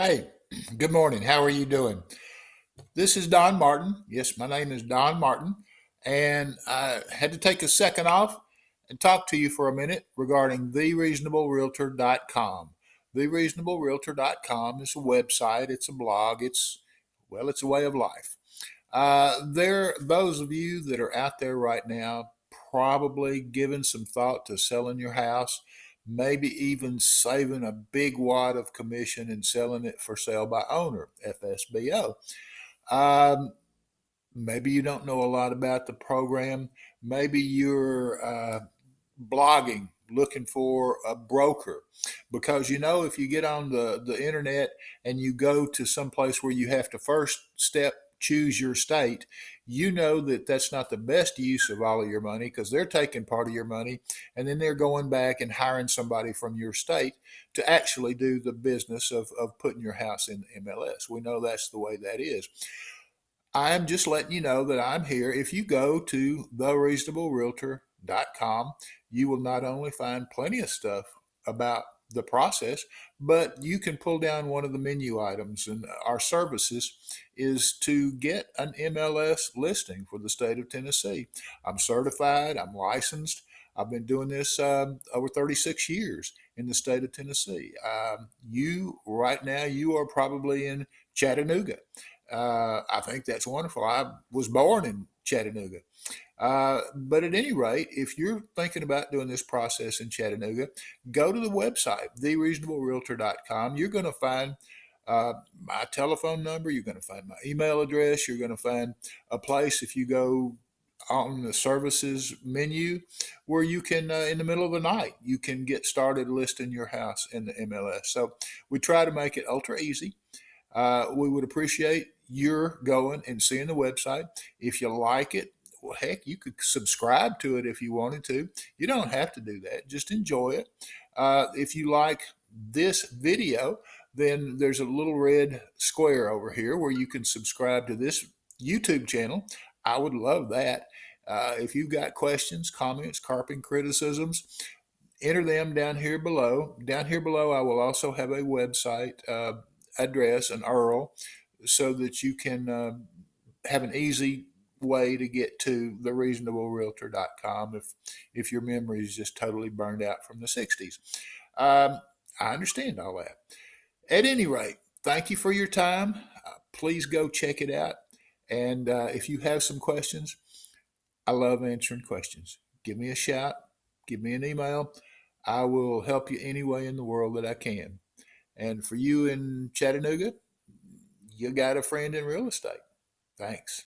Hey, good morning. How are you doing? This is Don Martin. Yes, my name is Don Martin. And I had to take a second off and talk to you for a minute regarding thereasonablerealtor.com. Thereasonablerealtor.com is a website, it's a blog, it's a way of life. Those of you that are out there right now, probably giving some thought to selling your house, maybe even saving a big wad of commission and selling it for sale by owner, FSBO. Um, Maybe you don't know a lot about the program. Maybe you're blogging looking for a broker because if you get on the internet and you go to some place where you have to first step choose your state, you know that that's not the best use of all of your money because they're taking part of your money and then they're going back and hiring somebody from your state to actually do the business of putting your house in MLS. We know that's the way that is. I'm just letting you know that I'm here. If you go to thereasonablerealtor.com, you will not only find plenty of stuff about the process, but you can pull down one of the menu items. And our services is to get an MLS listing for the state of Tennessee. I'm certified, I'm licensed. I've been doing this over 36 years in the state of Tennessee. Right now, you are probably in Chattanooga. I think that's wonderful. I was born in Chattanooga. But at any rate, if you're thinking about doing this process in Chattanooga, go to the website, thereasonablerealtor.com. You're going to find my telephone number. You're going to find my email address. You're going to find a place if you go on the services menu where you can, in the middle of the night, you can get started listing your house in the MLS. So we try to make it ultra easy. We would appreciate your going and seeing the website. If you like it, well, heck, you could subscribe to it if you wanted to. You don't have to do that. Just enjoy it. If you like this video, then there's a little red square over here where you can subscribe to this YouTube channel. I would love that. If you've got questions, comments, carping criticisms, enter them down here below. Down here below, I will also have a website address, an URL, so that you can have an easy way to get to thereasonablerealtor.com if your memory is just totally burned out from the 60s. I understand all that. At any rate, thank you for your time. Please go check it out. And if you have some questions, I love answering questions. Give me a shout, give me an email. I will help you any way in the world that I can. And for you in Chattanooga, you got a friend in real estate. Thanks.